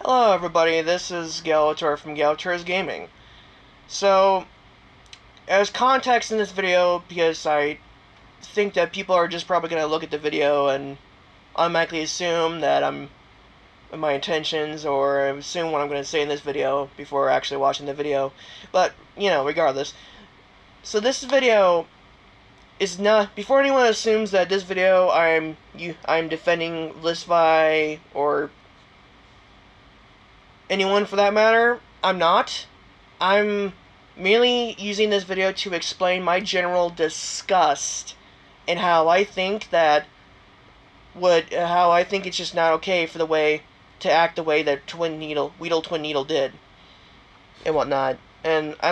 Hello everybody, this is Galator from Galator's Gaming. So, as context in this video, because I think that people are just probably going to look at the video and automatically assume that my intentions, or assume what I'm going to say in this video before actually watching the video. But, you know, regardless. So this video is not, before anyone assumes that this video I'm defending weedletwinneedle or anyone for that matter, I'm not. I'm merely using this video to explain my general disgust and how I think it's just not okay for the way to act the way that Weedletwinneedle did and whatnot. And I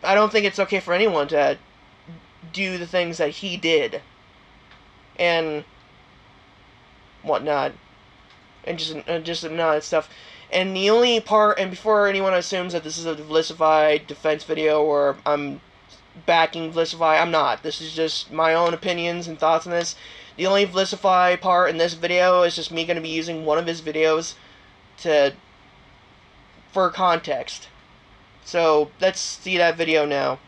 don't think it's okay for anyone to do the things that he did and whatnot. And just none of that stuff. And the only part, and before anyone assumes that this is a weedletwinneedle defense video or I'm backing weedletwinneedle, I'm not. This is just my own opinions and thoughts on this. The only weedletwinneedle part in this video is just me going to be using one of his videos for context. So let's see that video now.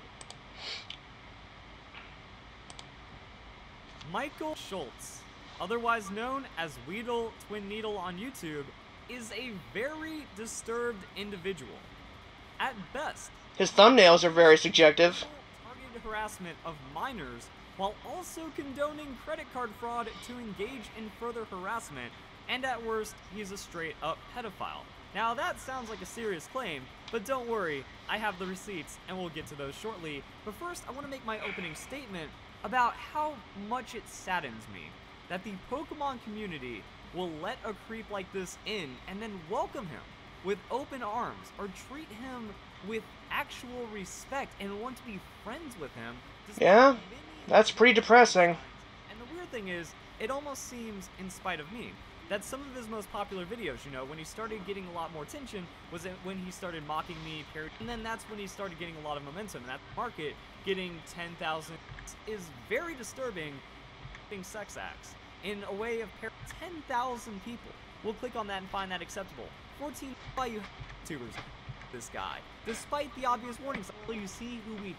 Michael Schultz, otherwise known as Weedletwinneedle on YouTube, is a very disturbed individual. At best, His thumbnails are very subjective. Targeted harassment of minors while also condoning credit card fraud to engage in further harassment, and at worst, he's a straight-up pedophile. Now that sounds like a serious claim, but don't worry, I have the receipts, and we'll get to those shortly. But first, I want to make my opening statement about how much it saddens me that the Pokemon community will let a creep like this in and then welcome him with open arms or treat him with actual respect and want to be friends with him. Yeah, that's pretty depressing. And the weird thing is, it almost seems, in spite of me, that some of his most popular videos, you know, when he started getting a lot more attention, was when he started mocking me, and then that's when he started getting a lot of momentum. And that market, getting 10,000 is very disturbing. Sex acts in a way of 10,000 people will click on that and find that acceptable. 14 by you YouTubers, this guy, despite the obvious warnings, you see who we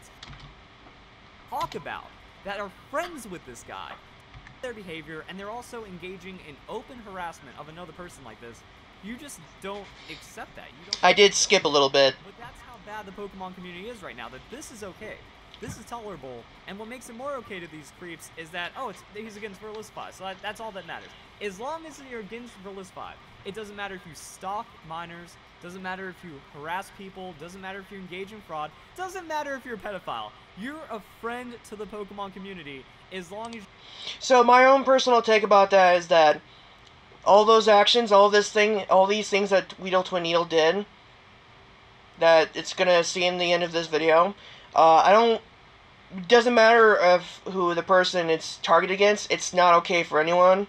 talk about that are friends with this guy, their behavior, and they're also engaging in open harassment of another person like this. You just don't accept that. You don't. I did skip a little bit. But that's how bad the Pokemon community is right now, that this is okay. This is tolerable, and what makes it more okay to these creeps is that, oh, he's against verisilfy, so that's all that matters. As long as you're against verisilfy, it doesn't matter if you stalk minors, doesn't matter if you harass people, doesn't matter if you engage in fraud, doesn't matter if you're a pedophile. You're a friend to the Pokemon community as long as. So my own personal take about that is that all those actions, all these things that Weedletwinneedle did, that it's gonna see in the end of this video, doesn't matter of who the person it's targeted against. It's not okay for anyone,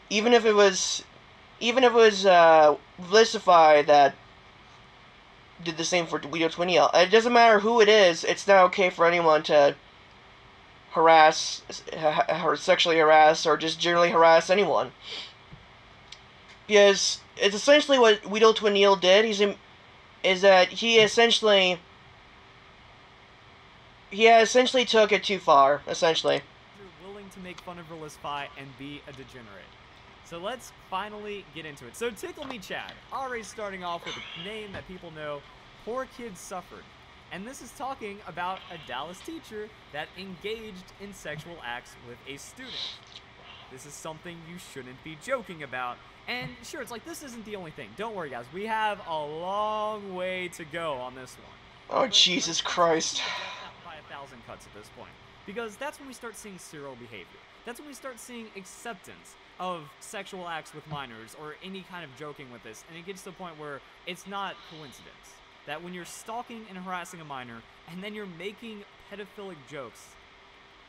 even if it was weedletwinneedle that did the same for Weedletwinneedle. It doesn't matter who it is. It's not okay for anyone to harass, or sexually harass, or just generally harass anyone. Because it's essentially what Weedletwinneedle did. He essentially took it too far. Essentially. You're willing to make fun of verisilfy and be a degenerate. So let's finally get into it. So Tickle Me Chad, already starting off with a name that people know. Poor Kid Suffered. And this is talking about a Dallas teacher that engaged in sexual acts with a student. This is something you shouldn't be joking about. And sure, it's like, this isn't the only thing. Don't worry, guys. We have a long way to go on this one. Oh, Jesus Christ. By 1,000 cuts at this point. Because that's when we start seeing serial behavior. That's when we start seeing acceptance of sexual acts with minors or any kind of joking with this. And it gets to the point where it's not coincidence. That when you're stalking and harassing a minor, and then you're making pedophilic jokes,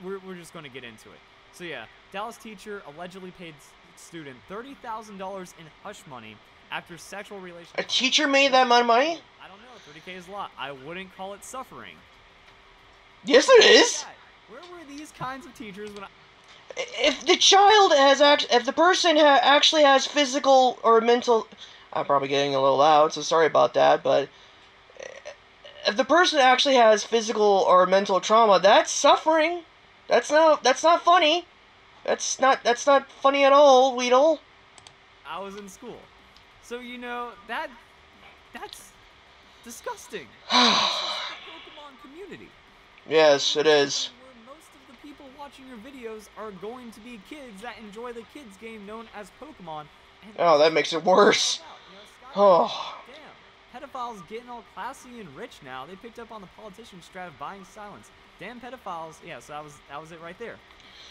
we're just going to get into it. So yeah, Dallas teacher allegedly paid student $30,000 in hush money after sexual relations. A teacher made that amount of money? I don't know, 30K is a lot. I wouldn't call it suffering. Yes, it is. Where were these kinds of teachers when If the child has if the person actually has physical or mental, I'm probably getting a little loud, so sorry about that, but if the person actually has physical or mental trauma, that's suffering. That's not funny. That's not funny at all, Weedle. I was in school. So, that's disgusting. This is the Pokemon community. Yes, it Pokemon is is. something where most of the people watching your videos are going to be kids that enjoy the kids game known as Pokemon, and Oh, this that is makes it what it's all worse. about. Skyrim, Oh, damn, pedophiles getting all classy and rich now. They picked up on the politician strat of buying silence. Damn pedophiles. Yeah, so that was it right there.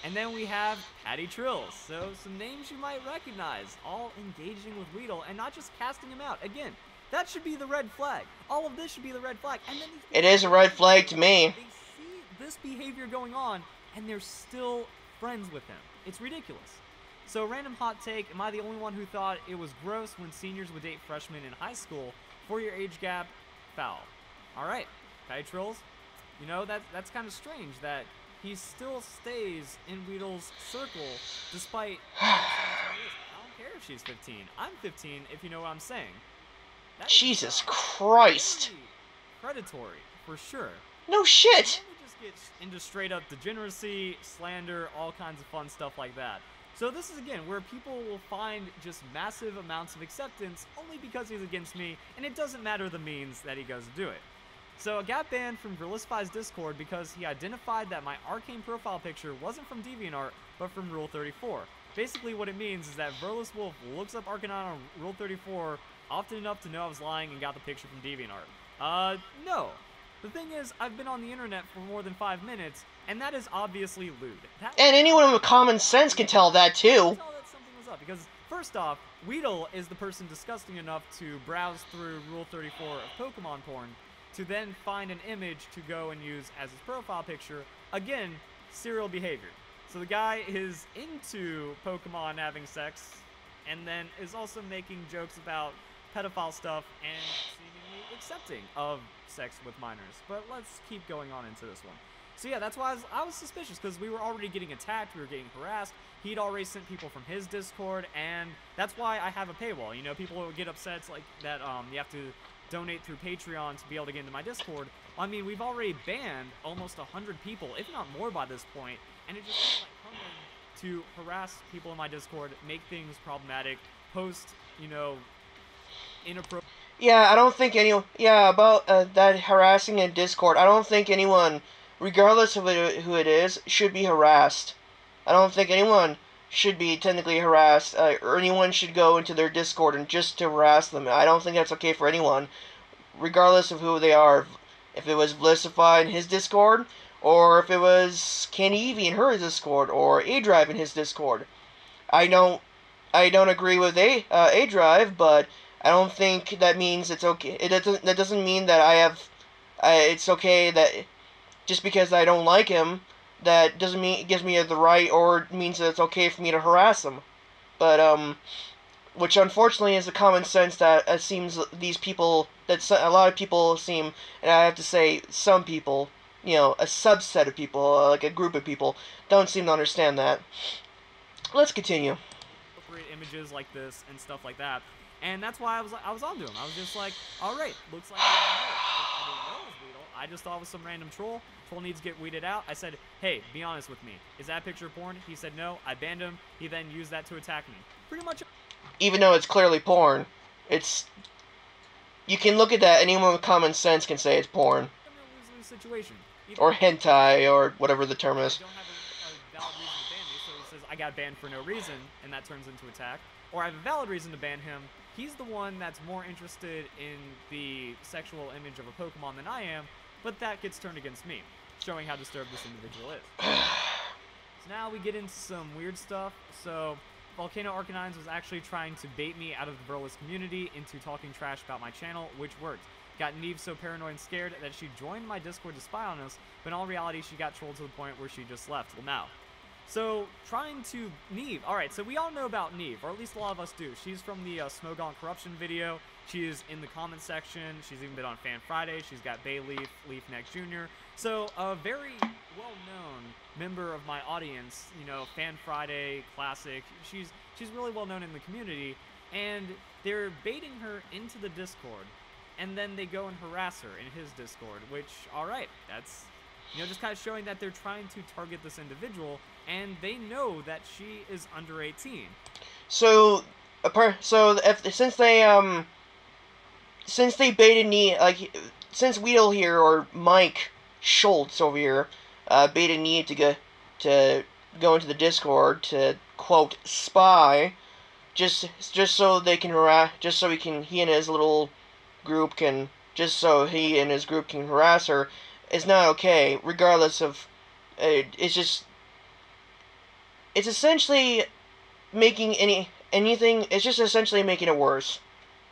And then we have Patty Trills. So some names you might recognize, all engaging with Weedle and not just casting him out. Again, that should be the red flag. All of this should be the red flag. And then it is a red flag to me. they see this behavior going on, and they're still friends with him. It's ridiculous. So, random hot take, am I the only one who thought it was gross when seniors would date freshmen in high school? 4-year age gap, foul. Alright, Patty Trills, that's kind of strange that he still stays in Weedle's circle despite... I don't care if she's 15. I'm 15, if you know what I'm saying. Jesus Christ. Predatory, for sure. No shit. And then we just get into straight up degeneracy, slander, all kinds of fun stuff like that. So this is, again, where people will find just massive amounts of acceptance only because he's against me, and it doesn't matter the means that he goes to do it. So I got banned from verisilfy's Discord because he identified that my arcane profile picture wasn't from DeviantArt, but from Rule 34. Basically what it means is that Verlis Wolf looks up Arcanine on Rule 34 often enough to know I was lying and got the picture from DeviantArt. No. The thing is, I've been on the internet for more than 5 minutes, and that is obviously lewd. And anyone with common sense can tell that too. Tell that something was up, because first off, Weedle is the person disgusting enough to browse through Rule 34 of Pokemon porn, to then find an image to go and use as his profile picture. Again, serial behavior. So the guy is into Pokemon having sex, and then is also making jokes about pedophile stuff and seemingly accepting of sex with minors. But let's keep going on into this one. So yeah, that's why I was suspicious, because we were already getting attacked, we were getting harassed. He'd already sent people from his Discord, and that's why I have a paywall. People will get upset like that. You have to donate through Patreon to be able to get into my Discord. I mean, we've already banned almost 100 people, if not more by this point, and it just come in to harass people in my Discord, make things problematic, post, inappropriate. Yeah, I don't think anyone. Yeah, about that harassing in Discord. I don't think anyone, regardless of who it is, should be harassed. I don't think anyone should be technically harassed, or anyone should go into their Discord and just to harass them. I don't think that's okay for anyone, regardless of who they are. If it was verisilfy in his Discord, or if it was Candy Eevee in her Discord, or A-Drive in his Discord. I don't agree with A-Drive, but I don't think that means it's okay. That doesn't mean that it's okay that just because I don't like him, that doesn't mean it gives me the right or means that it's okay for me to harass him. But which unfortunately is the common sense that it seems these people, that a lot of people seem, and I have to say some people, a subset of people, like a group of people, don't seem to understand that. Let's continue. Images like this and stuff like that. And that's why I was onto him. I was just like, all right, looks like I didn't know it was Weedle. I just thought it was some random troll. Troll needs to get weeded out. I said, hey, be honest with me. Is that picture porn? He said no. I banned him. He then used that to attack me. Pretty much. Even though it's clearly porn, you can look at that. Anyone with common sense can say it's porn. Lose-lose situation. Or hentai, or whatever the term is. I don't have a valid reason to ban me, so he says I got banned for no reason, and that turns into attack. Or I have a valid reason to ban him. He's the one that's more interested in the sexual image of a Pokemon than I am, but that gets turned against me, showing how disturbed this individual is. So now we get into some weird stuff. So Volcano Arcanines was actually trying to bait me out of the Verlis community into talking trash about my channel, which worked. Got Neve so paranoid and scared that she joined my Discord to spy on us, but in all reality she got trolled to the point where she just left. Well, now. So, trying to... Neve. Alright, so we all know about Neve, or at least a lot of us do. She's from the Smogon Corruption video. She is in the comment section. She's even been on Fan Friday. She's got Bayleaf, Leaf Neck Jr. So, a very well-known member of my audience, you know, Fan Friday Classic. She's really well-known in the community, and they're baiting her into the Discord, and then they go and harass her in his Discord, which, alright, that's, you know, just kind of showing that they're trying to target this individual, and they know that she is under 18. So, since they baited me, like, since Weedle here, or Mike Schultz over here, baited me to go into the Discord to, quote, spy, just so they can he and his little group can, just so he and his group can harass her, is not okay, regardless of, it's essentially making it's just essentially making it worse.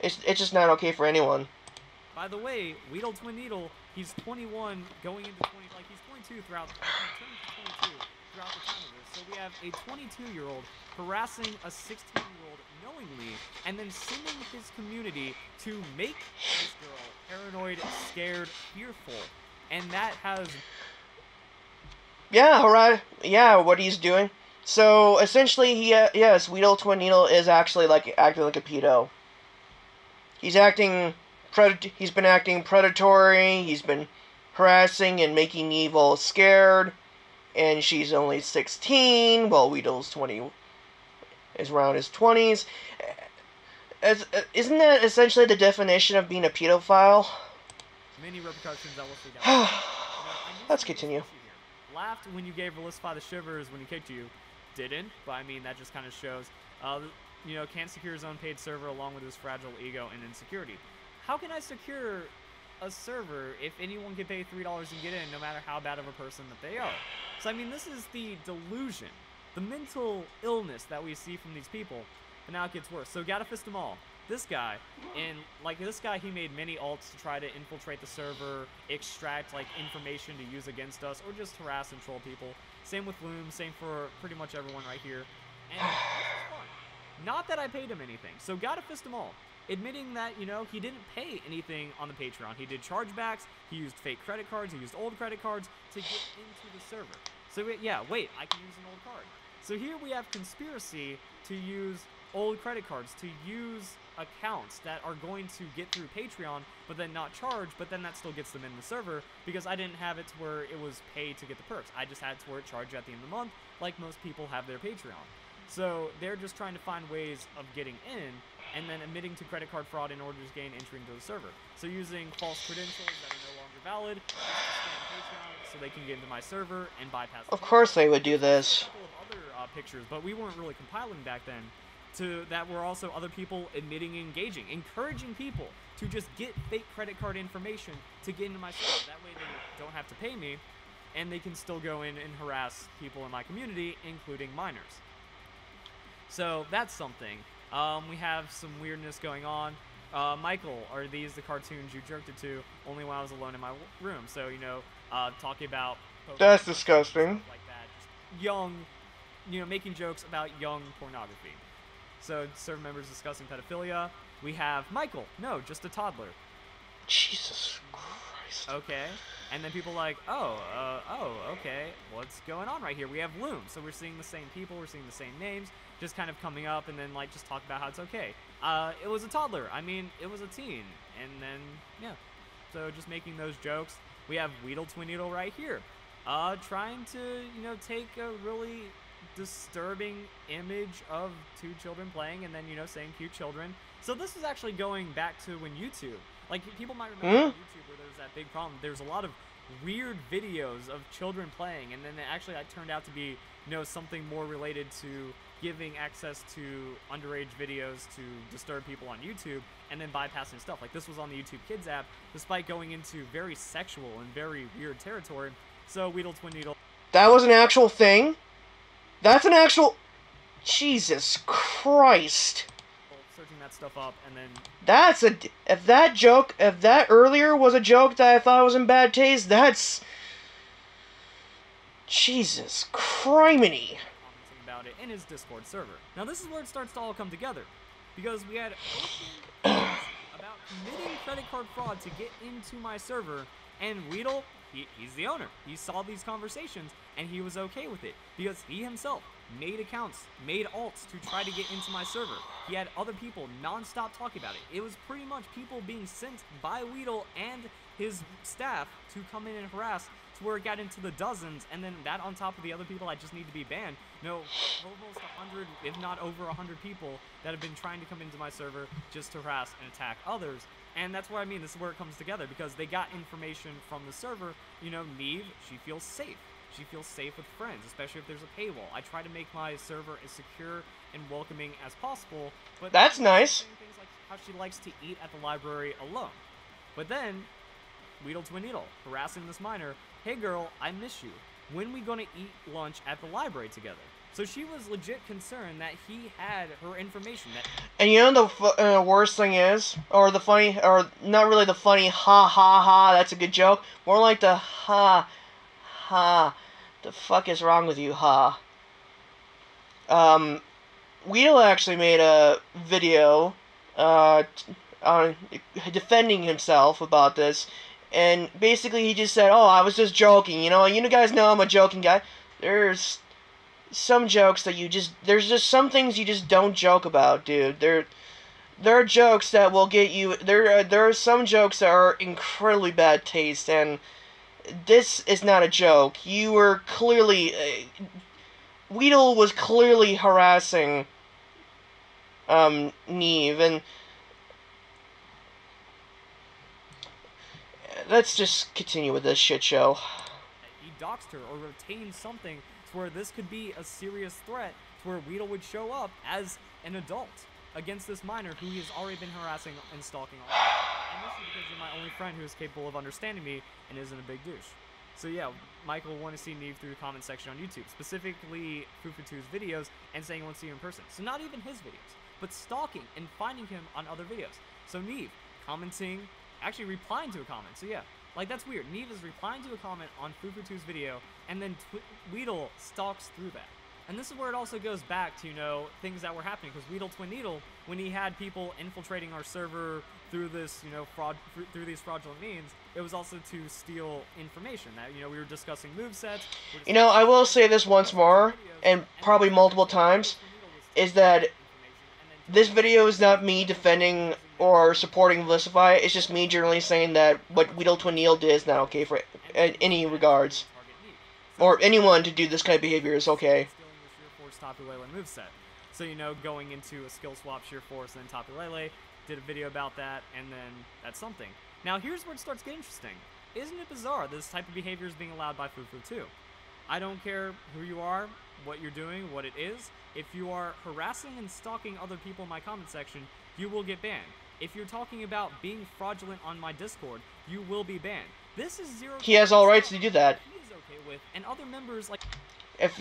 It's just not okay for anyone. By the way, Weedletwinneedle, he's 21 going into 20, like he's 22 throughout, he turned 22 throughout the time of this. So we have a 22-year-old harassing a 16-year-old knowingly, and then sending his community to make this girl paranoid, scared, fearful. And that has... Yeah, alright. Yeah, what he's doing. So, essentially, yes, Weedletwinneedle is actually, like, acting like a pedo. He's been acting predatory, he's been harassing and making Evil scared, and she's only 16, while Weedle's is around his 20s. Isn't that essentially the definition of being a pedophile? Many repercussions that will see down. Let's continue. Laughed when you gave verisilfy the shivers when he kicked you. Didn't, but I mean, that just kind of shows, you know, can't secure his own paid server along with his fragile ego and insecurity. How can I secure a server if anyone can pay $3 and get in, no matter how bad of a person that they are? So, I mean, this is the delusion, the mental illness that we see from these people, but now it gets worse. So, gotta fist them all. This guy, he made many alts to try to infiltrate the server, extract, like, information to use against us, or just harass and troll people. Same with Loom, same for pretty much everyone right here. And this is fun. Not that I paid him anything, so gotta fist them all. Admitting that, you know, he didn't pay anything on the Patreon. He did chargebacks, he used fake credit cards, he used old credit cards to get into the server. So, yeah, wait, I can use an old card. So here we have conspiracy to use old credit cards, to use accounts that are going to get through Patreon, but then not charge, but then that still gets them in the server, because I didn't have it to where it was paid to get the perks. I just had it to where it charged at the end of the month, like most people have their Patreon. So they're just trying to find ways of getting in, and then admitting to credit card fraud in order to gain entry into the server. So using false credentials that are no longer valid, just to scam Patreon, so they can get into my server and bypass. Of course they would do this. A couple of other pictures, but we weren't really compiling back then. That were also other people admitting and engaging, encouraging people to just get fake credit card information to get into my server. That way they don't have to pay me, and they can still go in and harass people in my community, including minors. So that's something. We have some weirdness going on. Michael, are these the cartoons you jerked it to only when I was alone in my room? So, you know, talking about... That's disgusting. Like that. Just young, you know, making jokes about young pornography. So, server members discussing pedophilia. We have Michael. No, just a toddler. Jesus Christ. Okay. And then people like, okay, what's going on right here? We have Loom. So we're seeing the same people, we're seeing the same names, just kind of coming up and then, like, just talk about how it's okay. It was a toddler. I mean, it was a teen. And then, yeah. So just making those jokes. We have Weedletwinneedle right here. Trying to, you know, take a really disturbing image of two children playing and then, you know, saying cute children. So this is actually going back to when YouTube, like, people might remember on YouTube where there was that big problem. There's a lot of weird videos of children playing, and then it actually turned out to be, you know, something more related to giving access to underage videos to disturb people on YouTube and then bypassing stuff. Like, this was on the YouTube Kids app, despite going into very sexual and very weird territory. So Weedletwinneedle. That was an actual thing? That's an actual... Jesus Christ. Searching that stuff up, and then... That's a... If that earlier was a joke that I thought was in bad taste, that's... Jesus criminy. Commenting about it in his Discord server. Now this is where it starts to all come together. Because we had open about committing credit card fraud to get into my server, and Weedle, he's the owner. He saw these conversations, and he was okay with it, because he himself made accounts, made alts to try to get into my server. He had other people non-stop talking about it. It was pretty much people being sent by Weedle and his staff to come in and harass, to where it got into the dozens, and then that on top of the other people I just need to be banned. No, almost 100, if not over 100 people that have been trying to come into my server just to harass and attack others. And that's what I mean, this is where it comes together, because they got information from the server. You know, Neve, she feels safe. She feels safe with friends, especially if there's a paywall. I try to make my server as secure and welcoming as possible, but that's nice. Things like how she likes to eat at the library alone. But then, Weedletwinneedle, harassing this minor, hey girl, I miss you. When we gonna eat lunch at the library together? So she was legit concerned that he had her information. And you know the worst thing is, or the funny, or not really the funny, ha ha ha, that's a good joke. More like the ha ha, the fuck is wrong with you, ha. Weedle actually made a video, defending himself about this. And basically he just said, oh, I was just joking, you guys know I'm a joking guy. There's some jokes that there's just some things you just don't joke about, dude. There are jokes that will get you, there are some jokes that are incredibly bad taste, and this is not a joke. You were clearly, Weedle was clearly harassing, Neve, and let's just continue with this shit show. He doxed her or retained something to where this could be a serious threat, to where Weedle would show up as an adult against this minor who he has already been harassing and stalking on. And this is because you're my only friend who is capable of understanding me and isn't a big douche. So yeah, Michael will want to see Neve through the comment section on YouTube, specifically Fufutu's videos, and saying he wants to see you in person. So not even his videos, but stalking and finding him on other videos. So Neve, commenting, actually replying to a comment. So yeah, like that's weird. Neve is replying to a comment on Fufutu's video, and then Weedle stalks through that. And this is where it also goes back to, things that were happening, because Weedletwinneedle, when he had people infiltrating our server through this, through these fraudulent means, it was also to steal information that, we were discussing movesets. I will say this once more, and probably multiple times, is that this video is not me defending or supporting verisilfy. It's just me generally saying that what Weedletwinneedle did is not okay for any regards. Or anyone to do this kind of behavior is okay. Moveset. So, going into a skill swap, sheer force, and then Tapu Lele, did a video about that, and then that's something. Now, here's where it starts getting interesting. Isn't it bizarre this type of behavior is being allowed by Fufu too? I don't care who you are, what you're doing, what it is. If you are harassing and stalking other people in my comment section, you will get banned. If you're talking about being fraudulent on my Discord, you will be banned. This is zero. He has all rights to do that. He is okay with, and other members like. If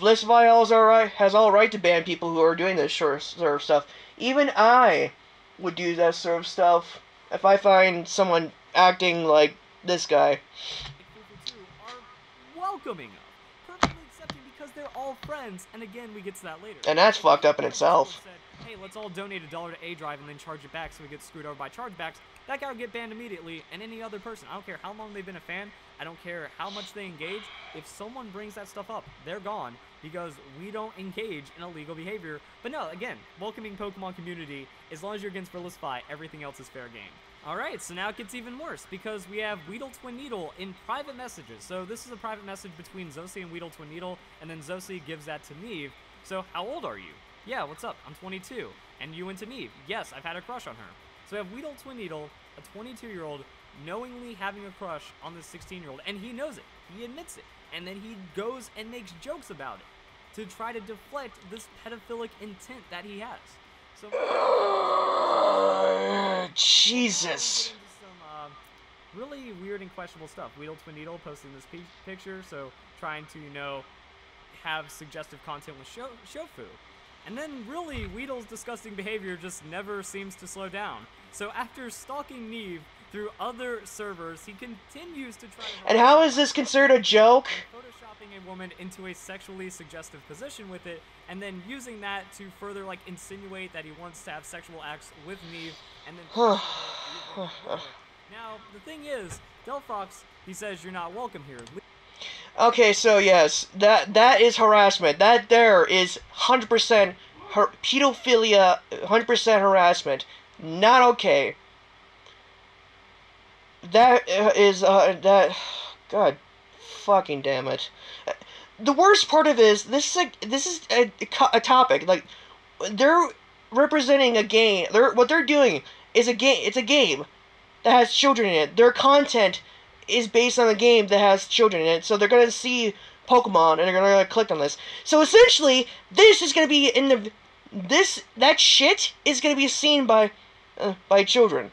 verisilfy has all right to ban people who are doing this sort of stuff. Even I would do that sort of stuff if I find someone acting like this guy. Are welcoming of, perfectly accepting because they're all friends, and again we get to that later. And that's fucked up in itself. Hey, let's all donate $1 to A-Drive and then charge it back so we get screwed over by chargebacks. That guy would get banned immediately, and any other person. I don't care how long they've been a fan. I don't care how much they engage. If someone brings that stuff up, they're gone, because we don't engage in illegal behavior. But no, again, welcoming Pokemon community, as long as you're against verisilfy, everything else is fair game. Alright, so now it gets even worse, because we have Weedletwinneedle in private messages. So this is a private message between Zosie and Weedletwinneedle, and then Zosie gives that to Neve. So how old are you? Yeah, what's up? I'm 22. And you went to Neve. Yes, I've had a crush on her. So we have Weedletwinneedle, a 22-year-old, knowingly having a crush on this 16-year-old, and he knows it. He admits it. And then he goes and makes jokes about it to try to deflect this pedophilic intent that he has. So Jesus. Some really weird and questionable stuff. Weedletwinneedle posting this picture, so trying to, have suggestive content with Shofu. And then, really, Weedle's disgusting behavior just never seems to slow down. So after stalking Neve through other servers, he continues to try to... And how is this considered a joke? Photoshopping a woman into a sexually suggestive position with it, and then using that to further, insinuate that he wants to have sexual acts with Neve, and then... Now, the thing is, Delphox, he says you're not welcome here. Okay, so yes, that is harassment. That there is 100% pedophilia, 100% harassment. Not okay. That is that. God, fucking damn it. The worst part of it is this is a topic like they're representing a game. What they're doing is a game. It's a game that has children in it. Their content is based on a game that has children in it, so they're gonna see Pokemon and they're gonna click on this. So essentially, this is gonna be in the that shit is gonna be seen by children.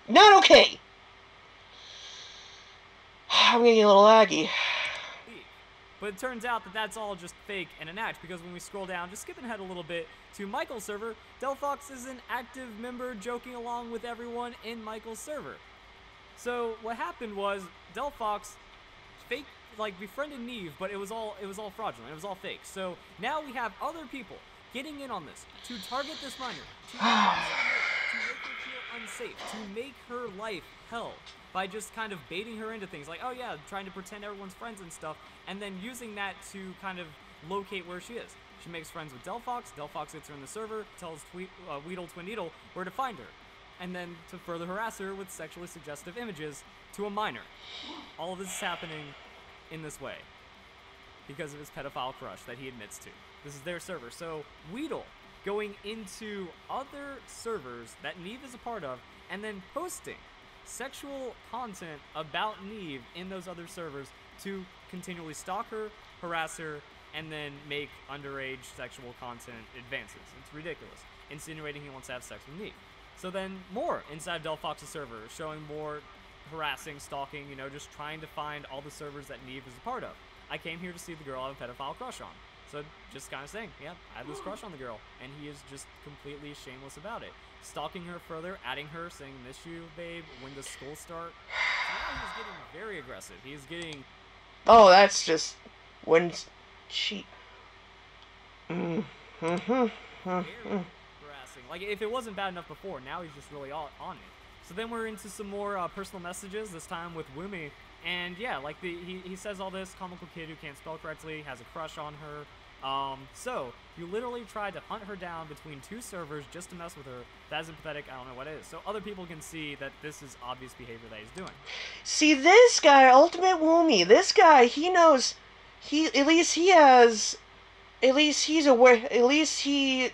Not okay. I'm getting a little laggy. But it turns out that that's all just fake and an act, because when we scroll down, just skipping ahead a little bit to Michael's server, Delphox is an active member joking along with everyone in Michael's server. So what happened was Delphox fake befriended Neve, but it was all fraudulent. It was all fake. So now we have other people getting in on this to target this minor, to make her feel unsafe, to make her life hell by just kind of baiting her into things like, oh yeah, trying to pretend everyone's friends and stuff, and then using that to kind of locate where she is. She makes friends with Delphox. Delphox gets her in the server, tells Weedletwinneedle where to find her, and then to further harass her with sexually suggestive images to a minor. All of this is happening in this way because of his pedophile crush that he admits to. This is their server. So Weedle going into other servers that Neve is a part of and then posting sexual content about Neve in those other servers to continually stalk her, harass her, and then make underage sexual content advances. It's ridiculous. Insinuating he wants to have sex with Neve. So then more inside Delphox's server, showing more harassing, stalking, just trying to find all the servers that Neve is a part of. I came here to see the girl I have a pedophile crush on. So just kind of saying, yeah, I have this crush on the girl, and he is just completely shameless about it. Stalking her further, adding her, saying, miss you, babe, when does school start? So now he's getting very aggressive. He's getting... Oh, that's just... when she... very harassing. Like, if it wasn't bad enough before, now he's just really on it. So then we're into some more personal messages, this time with Wumi. And yeah, like he says all this, comical kid who can't spell correctly, has a crush on her. So you literally tried to hunt her down between two servers just to mess with her. That isn't pathetic, I don't know what it is. So other people can see that this is obvious behavior that he's doing. See, this guy, Ultimate Woomy, this guy, he knows, at least he's aware, at least he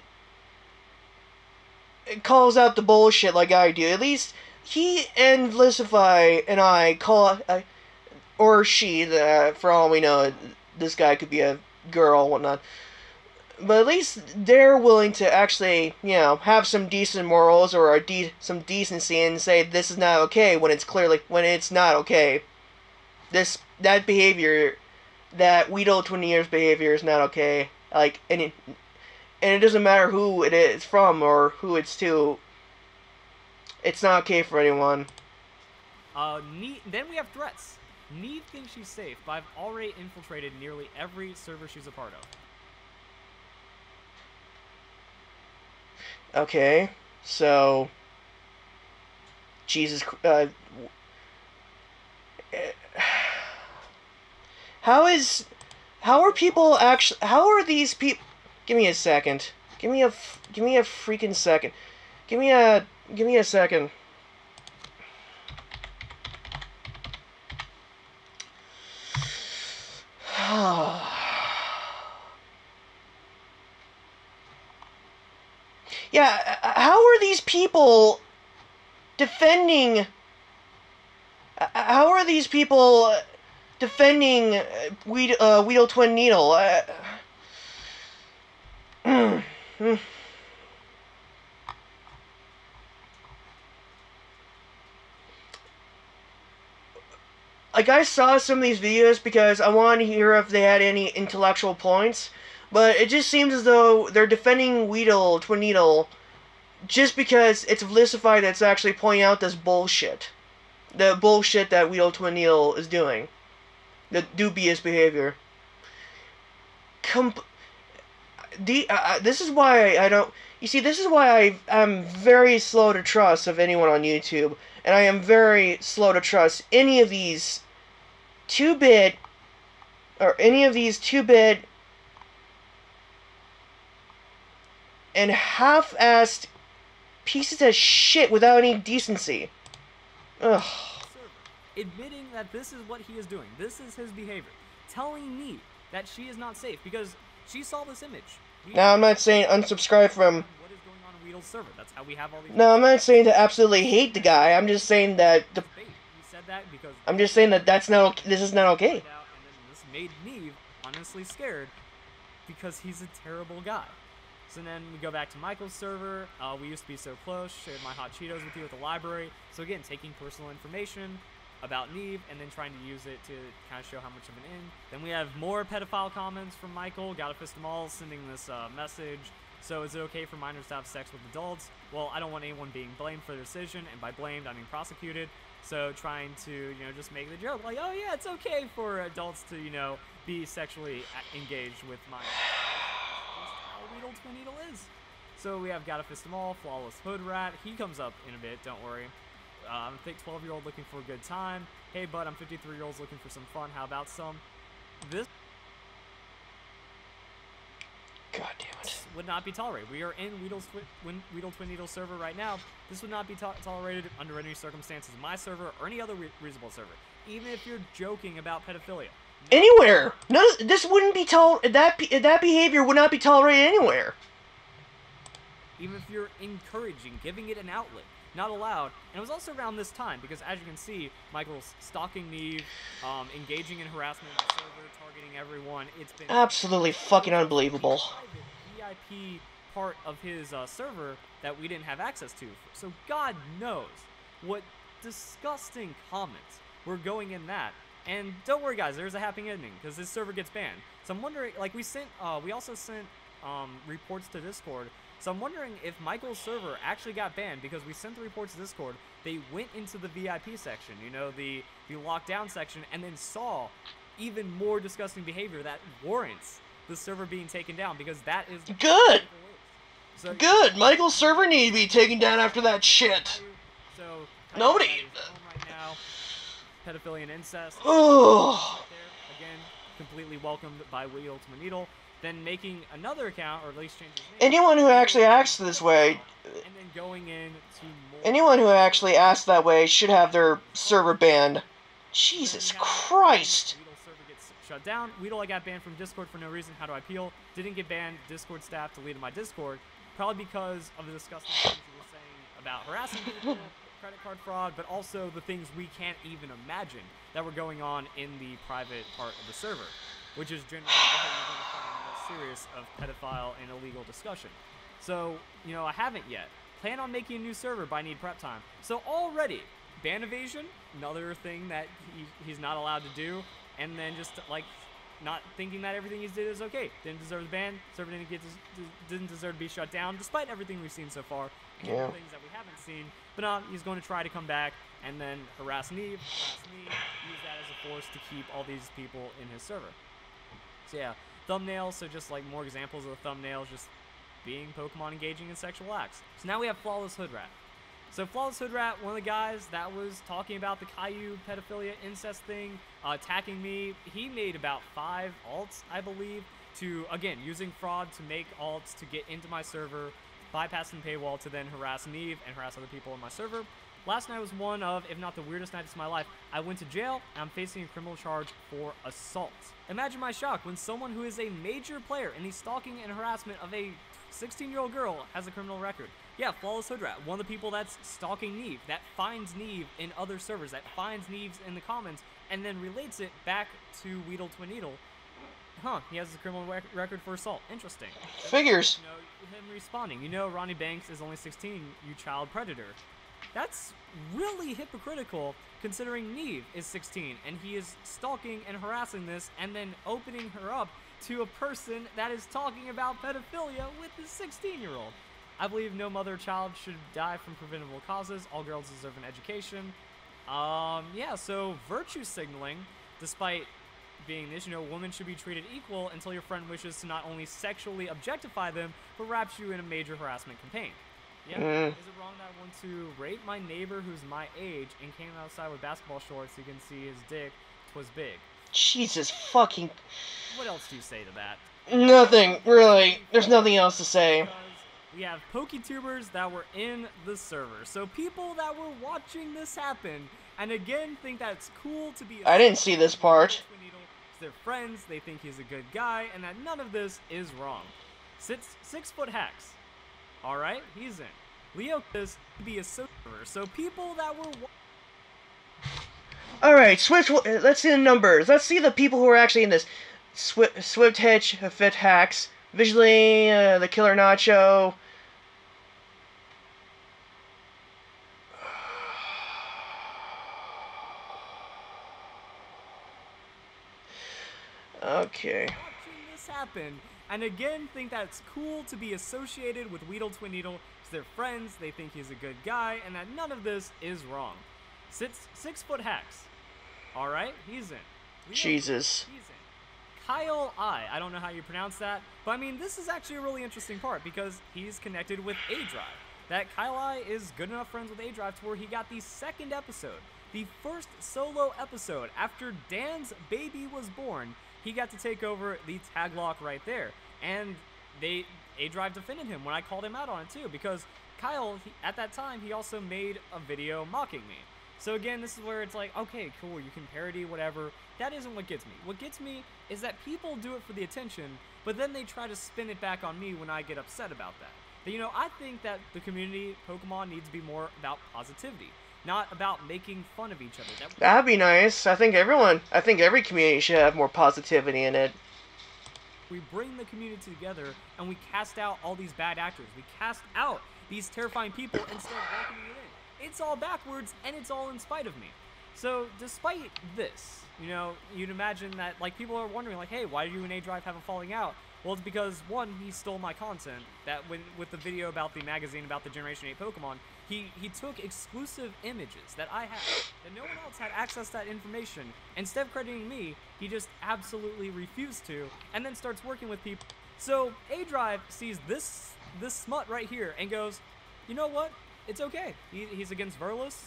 calls out the bullshit like I do. At least he and Verisilfy and I call, or she, for all we know, this guy could be a girl, whatnot. But at least they're willing to actually, have some decent morals or some decency and say this is not okay when it's not okay. That behavior, that Weedletwinneedle's behavior is not okay. And it doesn't matter who it is from or who it's to. It's not okay for anyone. Then we have threats. Neve thinks she's safe, but I've already infiltrated nearly every server she's a part of. Okay, so... Jesus... How are people actually... How are these people... Give me a second. Give me a freaking second. Give me a second. Yeah, how are these people defending... How are these people defending Weedletwinneedle? Like, I saw some of these videos because I wanted to hear if they had any intellectual points, but it just seems as though they're defending Weedletwinneedle just because it's Verisilfy that's actually pointing out this bullshit. The bullshit that Weedletwinneedle is doing. The dubious behavior. This is why I don't... You see, this is why I'm very slow to trust of anyone on YouTube. and I am very slow to trust any of these 2-bit and half-assed pieces of shit without any decency. Ugh. Admitting that this is what he is doing. This is his behavior. Telling me that she is not safe because she saw this image. Now, I'm not saying unsubscribe from... What is going on in Weedle's server? That's how we have all these... No, I'm not saying to absolutely hate the guy. I'm just saying that... He said that because... I'm just saying that that's not... This is not okay. And then this made me honestly scared because he's a terrible guy. So then we go back to Michael's server. We used to be so close. Shared my hot Cheetos with you at the library. So again, taking personal information about Neve and then trying to use it to kind of show how much of an in. Then we have more pedophile comments from Michael. Gotta fist them all, sending this message. So is it okay for minors to have sex with adults? Well, I don't want anyone being blamed for their decision, and by blamed, I mean prosecuted. So trying to, you know, just make the joke like, oh yeah, it's okay for adults to, you know, be sexually engaged with minors. Weedletwinneedle is. So we have Gotta Fist Them All, Flawless Hood Rat. He comes up in a bit, don't worry. I'm a thick 12-year-old looking for a good time. Hey, bud, I'm 53-year-olds looking for some fun. How about some? This God damn it. would not be tolerated. We are in Weedletwinneedle server right now. This would not be tolerated under any circumstances in my server or any other reasonable server. Even if you're joking about pedophilia. Anywhere. No, this wouldn't be that behavior would not be tolerated anywhere. Even if you're encouraging, giving it an outlet. Not allowed. And it was also around this time, because as you can see, Michael's stalking Neve, engaging in harassment of the server, targeting everyone. It's been absolutely fucking unbelievable. VIP part of his server that we didn't have access to. So God knows what disgusting comments were going in that. And don't worry, guys, there's a happy ending, because this server gets banned. So I'm wondering, like, we also sent reports to Discord. So I'm wondering if Michael's server actually got banned because we sent the reports to Discord. They went into the VIP section, you know, the lockdown section, and then saw even more disgusting behavior that warrants the server being taken down, because that is good. So, good. Michael's server needs to be taken down after that shit. So nobody. Right now, pedophilia and incest. Oh. Again, completely welcomed by Weedletwinneedle. Then making another account, or at least changing his name. Anyone who actually acts this way, and then going in to more. Anyone who actually acts that way should have their server banned. Jesus Christ! Weedle server gets shut down. Weedle, I got banned from Discord for no reason. How do I appeal? Didn't get banned. Discord staff deleted my Discord, probably because of the disgusting things you were saying about harassing people, credit card fraud, but also the things we can't even imagine that were going on in the private part of the server, which is generally what you're going to find serious of pedophile and illegal discussion. So, you know, I haven't yet. Plan on making a new server by need prep time. So already, ban evasion, another thing that he's not allowed to do, and then just like not thinking that everything he did is okay. Didn't deserve the ban. Server didn't deserve to be shut down, despite everything we've seen so far. Yeah. Things that we haven't seen. But he's going to try to come back and then harass Neve, use that as a force to keep all these people in his server. So yeah. Thumbnails, so just like more examples of the thumbnails, just being Pokemon engaging in sexual acts. So now we have Flawless Hood Rat. So Flawless Hood Rat, one of the guys that was talking about the Caillou pedophilia incest thing, attacking me. He made about 5 alts, I believe, to, again, using fraud to make alts to get into my server, bypassing the paywall to then harass Neve and harass other people in my server. Last night was one of, if not the weirdest nights of my life. I went to jail, and I'm facing a criminal charge for assault. Imagine my shock when someone who is a major player in the stalking and harassment of a 16-year-old girl has a criminal record. Yeah, Flawless Hood Rat, one of the people that's stalking Neve, that finds Neve in other servers, that finds Neve in the comments, and then relates it back to Weedletwinneedle. Huh, he has a criminal record for assault. Interesting. Figures. You know, him responding. You know Ronnie Banks is only 16, you child predator. That's really hypocritical, considering Neve is 16, and he is stalking and harassing this, and then opening her up to a person that is talking about pedophilia with a 16-year-old. I believe no mother or child should die from preventable causes. All girls deserve an education. Yeah, so virtue signaling, despite being this, you know, women should be treated equal until your friend wishes to not only sexually objectify them, but wraps you in a major harassment campaign. Yeah. Is it wrong that I want to rape my neighbor who's my age and came outside with basketball shorts so you can see his dick? 'Twas big. Jesus fucking... What else do you say to that? Nothing, really. There's nothing else to say. Because we have PokeTubers that were in the server. So people that were watching this happen, and again think that it's cool to be... I didn't see this part. They're friends, they think he's a good guy, and that none of this is wrong. 6 foot hacks. Alright, he's in. Leo is to be a server. So people that were... Alright, let's see the numbers. Let's see the people who are actually in this. Swift Hitch, Fit Hacks, Visually, the Killer Nacho. Okay. Watching this happen, and again think that it's cool to be associated with Weedletwinneedle because they're friends, they think he's a good guy, and that none of this is wrong. 6 foot hacks. Alright, he's in. Jesus. He's in. Kyle I don't know how you pronounce that, but I mean, this is actually a really interesting part because he's connected with A-Drive. That Kyle I is good enough friends with A-Drive to where he got the second episode, the first solo episode after Dan's baby was born. He got to take over the tag lock right there, and A-Drive defended him when I called him out on it too, because Kyle, at that time, he also made a video mocking me. So again, this is where it's like, okay, cool, you can parody, whatever. That isn't what gets me. What gets me is that people do it for the attention, but then they try to spin it back on me when I get upset about that. But, you know, I think that the community, Pokemon, needs to be more about positivity, not about making fun of each other. That'd be nice. I think every community should have more positivity in it. We bring the community together and we cast out all these bad actors. We cast out these terrifying people instead of welcoming it in. It's all backwards, and it's all in spite of me. So, despite this, you know, you'd imagine that, like, people are wondering, like, hey, why do you and A-Drive have a falling out? Well, it's because, one, he stole my content, that with the video about the magazine about the Generation 8 Pokemon, he took exclusive images that I had, that no one else had access to that information. Instead of crediting me, he just absolutely refused to, and then starts working with people. So, A-Drive sees this smut right here, and goes, you know what? It's okay. He's against Verlis.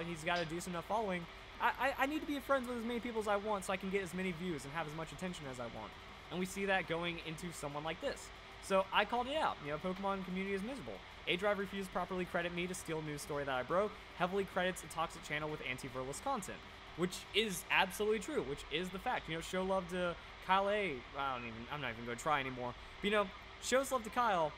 He's got a decent enough following. I need to be friends with as many people as I want so I can get as many views and have as much attention as I want. And we see that going into someone like this. So I called it out. You know, Pokemon community is miserable. A-Drive refused to properly credit me to steal a news story that I broke. Heavily credits a toxic channel with anti-Verlis content, which is absolutely true, which is the fact. You know, show love to Kyle A. I'm not even going to try anymore. But, you know, shows love to Kyle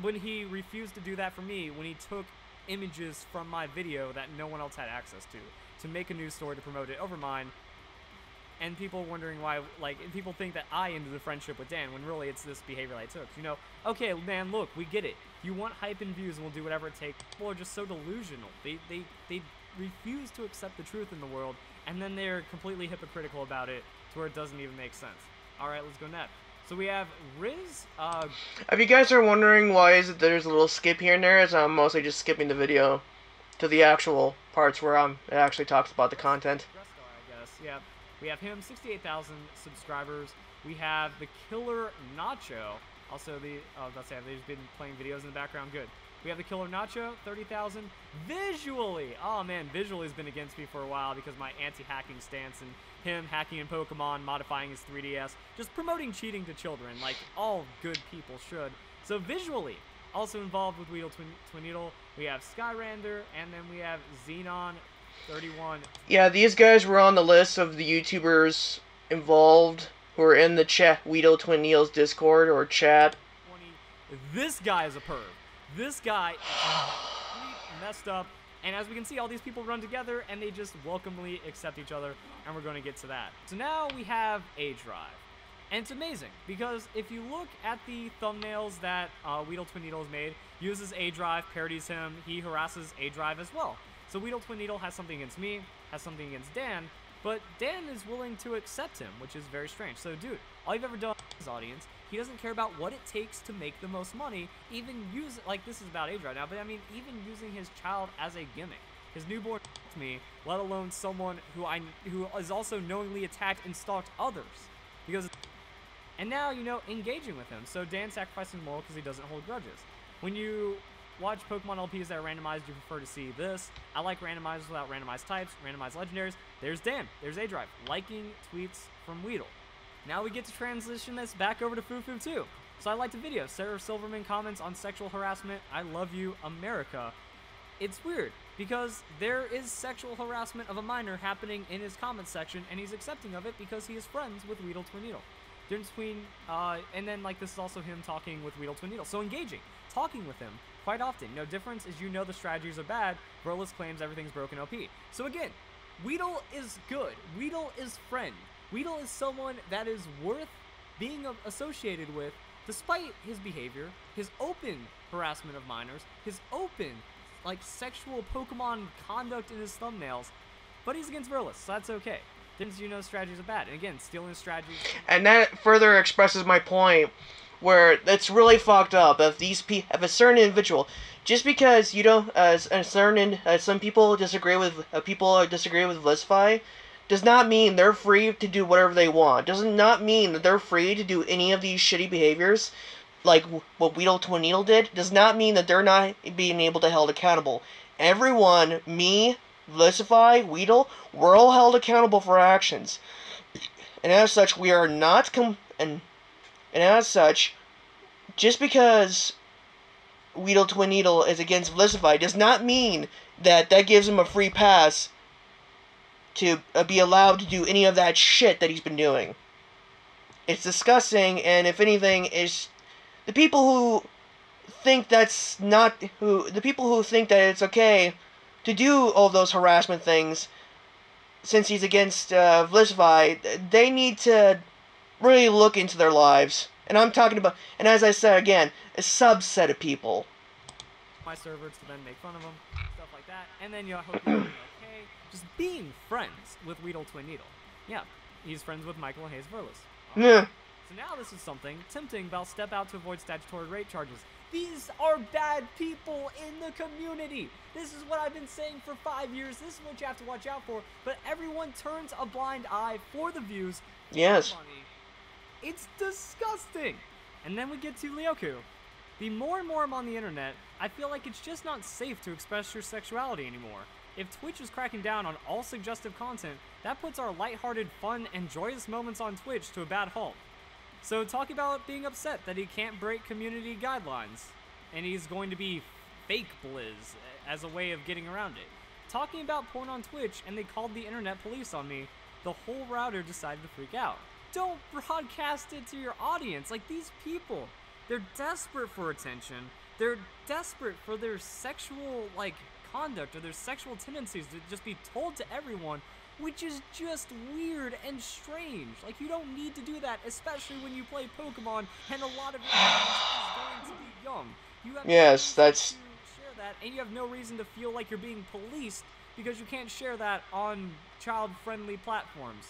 when he refused to do that for me, when he took images from my video that no one else had access to make a news story to promote it over mine, and people wondering why, like, people think that I ended the friendship with Dan, when really it's this behavior that I took. You know, okay, man, look, we get it. You want hype and views, and we'll do whatever it takes. People are just so delusional. They refuse to accept the truth in the world, and then they're completely hypocritical about it, to where it doesn't even make sense. Alright, let's go next. So we have Riz, If you guys are wondering why is it there's a little skip here and there, is I'm mostly just skipping the video to the actual parts where it actually talks about the content. I guess, yeah. We have him, 68,000 subscribers. We have the Killer Nacho, also that's it, they've been playing videos in the background, good. We have the Killer Nacho, 30,000. Visually, oh man, Visually has been against me for a while because my anti-hacking stance and him hacking in Pokemon, modifying his 3DS, just promoting cheating to children, like all good people should. So Visually, also involved with Weedletwinneedle. We have Skyrander, and then we have Xenon 31. Yeah, these guys were on the list of the YouTubers involved who are in the chat, Weedletwinneedle's Discord or chat. This guy is a perv. This guy is messed up. And as we can see, all these people run together, and they just welcomely accept each other, and we're going to get to that. So now we have A-Drive. And it's amazing, because if you look at the thumbnails that Weedletwinneedle has made, uses A-Drive, parodies him, he harasses A-Drive as well. So Weedletwinneedle has something against me, has something against Dan, but Dan is willing to accept him, which is very strange. So dude, all you've ever done with his audience, he doesn't care about what it takes to make the most money, even use, like this is about A-Drive now, but I mean, even using his child as a gimmick. His newborn to me, let alone someone who is also knowingly attacked and stalked others. Because, and now, you know, engaging with him. So Dan sacrifices moral because he doesn't hold grudges. When you watch Pokemon LPs that are randomized, you prefer to see this. I like randomized without randomized types, randomized legendaries. There's Dan, there's A-Drive, liking tweets from Weedle. Now we get to transition this back over to Fufu too. So I liked a video. Sarah Silverman comments on sexual harassment. I love you, America. It's weird because there is sexual harassment of a minor happening in his comment section, and he's accepting of it because he is friends with Weedletwinneedle. Difference between, and then like this is also him talking with Weedletwinneedle. So engaging, talking with him quite often. No difference is the strategies are bad. Verlis claims everything's broken OP. So again, Weedle is good. Weedle is friend. Weedle is someone that is worth being associated with despite his behavior, his open harassment of minors, his open like sexual Pokemon conduct in his thumbnails, but he's against Verlis, so that's okay. Didn't strategies are bad, and again, stealing strategies. And that further expresses my point, where it's really fucked up. If a certain individual, just because you don't, some people disagree with verisilfy, does not mean they're free to do whatever they want. Does not mean that they're free to do any of these shitty behaviors. Like what Weedletwinneedle did, does not mean that they're not being able to held accountable. Everyone, me, verisilfy, Weedle, we're all held accountable for our actions. And as such, we are not and as such, just because Weedletwinneedle is against verisilfy does not mean that gives him a free pass to be allowed to do any of that shit that he's been doing. It's disgusting, and if anything, is the people who think that it's okay to do all those harassment things, since he's against verisilfy, they need to really look into their lives. And I'm talking about, and as I said again, a subset of people. My server to then make fun of him, stuff like that, and then hope you're doing okay. Just being friends with Weedletwinneedle. Yeah, he's friends with Michael and Hayes Verlis. Yeah. So now this is something tempting about step out to avoid statutory rape charges. These are bad people in the community. This is what I've been saying for 5 years. This is what you have to watch out for. But everyone turns a blind eye for the views. Yes. It's disgusting. And then we get to Lyoku. The more and more I'm on the internet, I feel like it's just not safe to express your sexuality anymore. If Twitch is cracking down on all suggestive content, that puts our lighthearted, fun, and joyous moments on Twitch to a bad halt. So talk about being upset that he can't break community guidelines, and he's going to be fake blizz as a way of getting around it. Talking about porn on Twitch, and they called the internet police on me, the whole router decided to freak out. Don't broadcast it to your audience. Like, these people, they're desperate for attention. They're desperate for their sexual, like, conduct or their sexual tendencies to just be told to everyone, which is just weird and strange. Like, you don't need to do that, especially when you play Pokemon and a lot of your audience is going to be young. You have yes, that's... to share that, and you have no reason to feel like you're being policed because you can't share that on child-friendly platforms.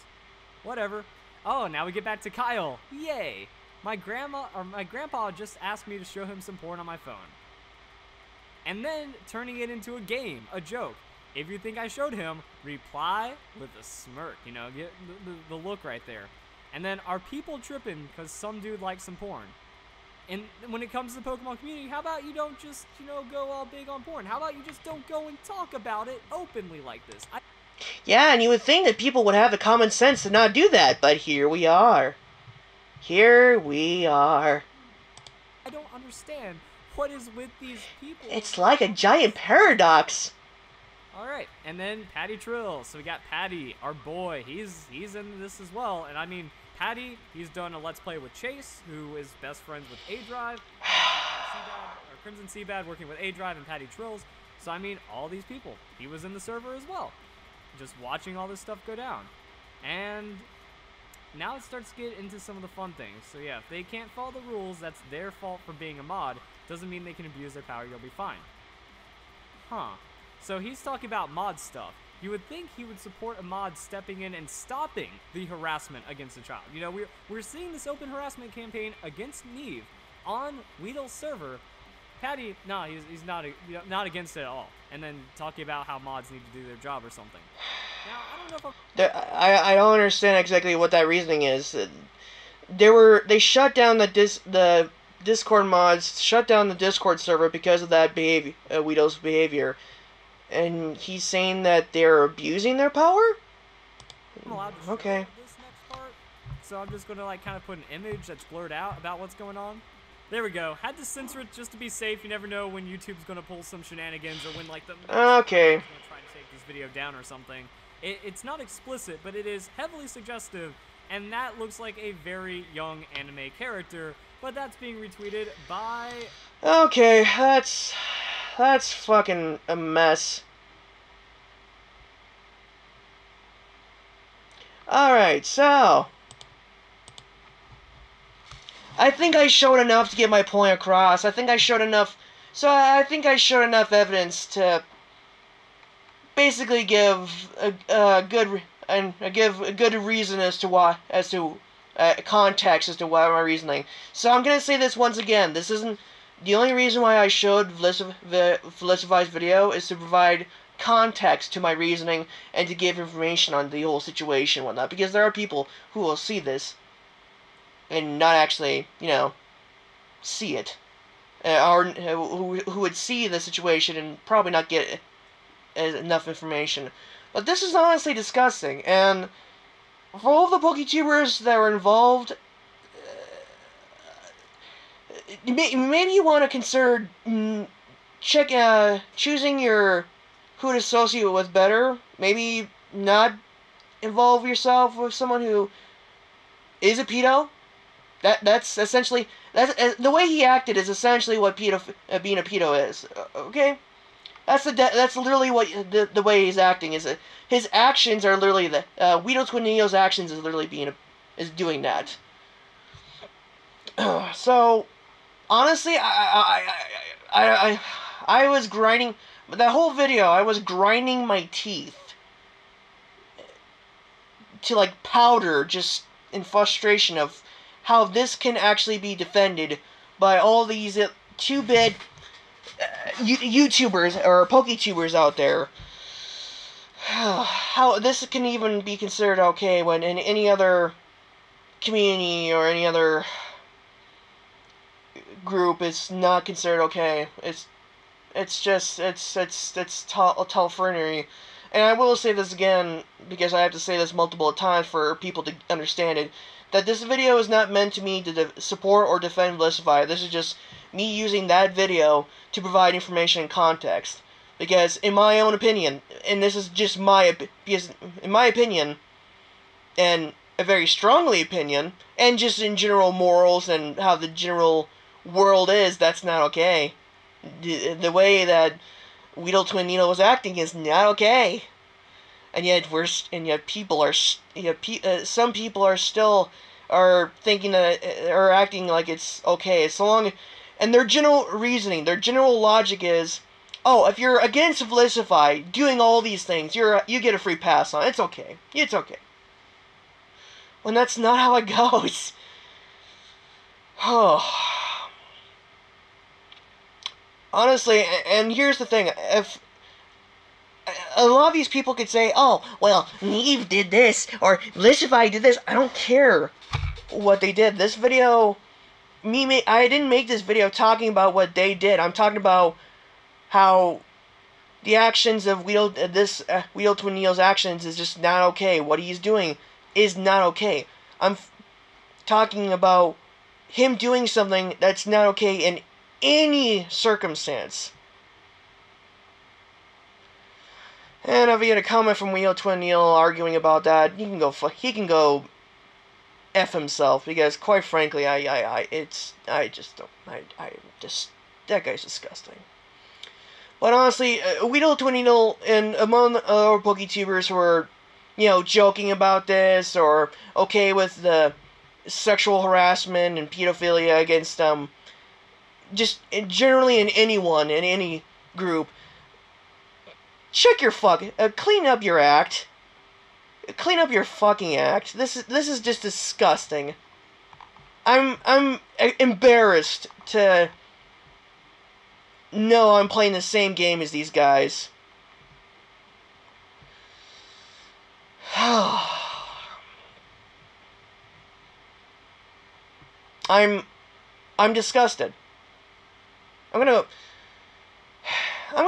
Whatever. Oh, now we get back to Kyle. Yay! My grandpa just asked me to show him some porn on my phone. And then turning it into a game, a joke. If you think I showed him, reply with a smirk, get the look right there. And then, are people tripping because some dude likes some porn? And when it comes to the Pokemon community, how about you don't just, go all big on porn? How about you just don't go and talk about it openly like this? Yeah, and you would think that people would have the common sense to not do that, but here we are. Here we are. I don't understand what is with these people. It's like a giant paradox. Alright, and then Patty Trill. So we got Patty, our boy. He's in this as well. And I mean, Patty, he's done a Let's Play with Chase, who is best friends with A-Drive. Crimson Seabad working with A-Drive and Patty Trills. So I mean, all these people. He was in the server as well. Just watching all this stuff go down. And now it starts to get into some of the fun things. So yeah, if they can't follow the rules, that's their fault for being a mod. Doesn't mean they can abuse their power, you'll be fine. Huh. So he's talking about mod stuff. You would think he would support a mod stepping in and stopping the harassment against a child. We're seeing this open harassment campaign against Neve on Weedle's server. Patty, no, he's not against it at all. And then talking about how mods need to do their job or something. Now, I don't know if I don't understand exactly what that reasoning is. They shut down the Discord mods shut down the Discord server because of that behavior, Weedles' behavior. And he's saying that they're abusing their power? I'm allowed to show this next part, so I'm just gonna like kind of put an image that's blurred out about what's going on. There we go. Had to censor it just to be safe. You never know when YouTube's gonna pull some shenanigans or when like the okay gonna try to take this video down or something. It's not explicit, but it is heavily suggestive, and that looks like a very young anime character. But that's being retweeted by. Okay, that's fucking a mess. Alright, so I think I showed enough to get my point across. I think I showed enough evidence to basically give a good reason as to context as to why my reasoning. So I'm gonna say this once again. This isn't the only reason why I showed Felicify's video is to provide context to my reasoning and to give information on the whole situation and whatnot. Because there are people who will see this and not actually, see it, or who would see the situation and probably not get enough information. But this is honestly disgusting, and for all the PokeTubers that were involved, maybe you want to consider choosing who to associate with better. Maybe not involve yourself with someone who is a pedo. That's essentially the way he acted is essentially what being a pedo is. Okay. That's literally what the way he's acting is. His actions are literally Weedletwinneedle's actions is literally is doing that. So honestly, I was grinding that whole video. I was grinding my teeth to like powder, just in frustration of how this can actually be defended by all these 2-bit YouTubers or PokeTubers out there. How this can even be considered okay when in any other community or any other group it's not considered okay. It's tomfoolery. And I will say this again, because I have to say this multiple times for people to understand it, that this video is not meant to me to support or defend Felicify. This is just me using that video to provide information and context. Because in my own opinion, and this is just in my opinion, and a very strongly opinion, and just in general morals and how the general world is, that's not okay. The way that Weedletwinneedle was acting is not okay. And yet people are some people are still thinking that or acting like it's okay. So long, and their general reasoning, their general logic is, oh, if you're against Felicify doing all these things, you get a free pass on. It's okay. It's okay. When that's not how it goes. Oh. Honestly, and here's the thing, if a lot of these people could say, oh, well, Neve did this, or Felicify did this, I don't care what they did. This video, I didn't make this video talking about what they did. I'm talking about how the actions of Weedletwinneedle's actions is just not okay. What he's doing is not okay. I'm talking about him doing something that's not okay in any circumstance. And if you had a comment from Weedletwinneedle arguing about that, he can go F himself, because quite frankly, that guy's disgusting. But honestly, Weedletwinneedle and among other PokeTubers who are, joking about this or okay with the sexual harassment and pedophilia against just generally in anyone in any group, check your clean up your act. Clean up your fucking act. This is just disgusting. I'm embarrassed to know I'm playing the same game as these guys. I'm I'm disgusted. I'm gonna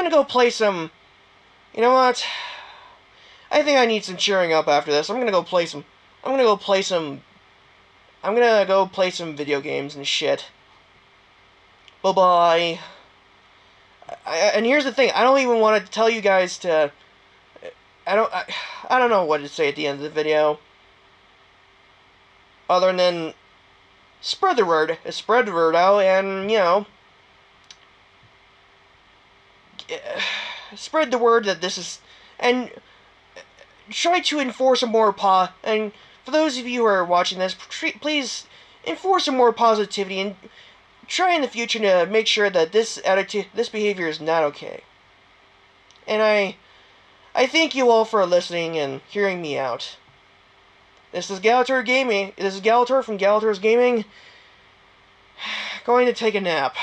go play some... You know what? I think I need some cheering up after this. I'm gonna go play some video games and shit. Bye-bye. And here's the thing. I don't even want to tell you guys to... I don't know what to say at the end of the video. Other than... Spread the word. Spread the word out and, you know... Spread the word that this is... And... Try to enforce a more and for those of you who are watching this, please enforce some more positivity and try in the future to make sure that this behavior is not okay. And I thank you all for listening and hearing me out. This is Galator Gaming. This is Galator from Galator's Gaming. Going to take a nap.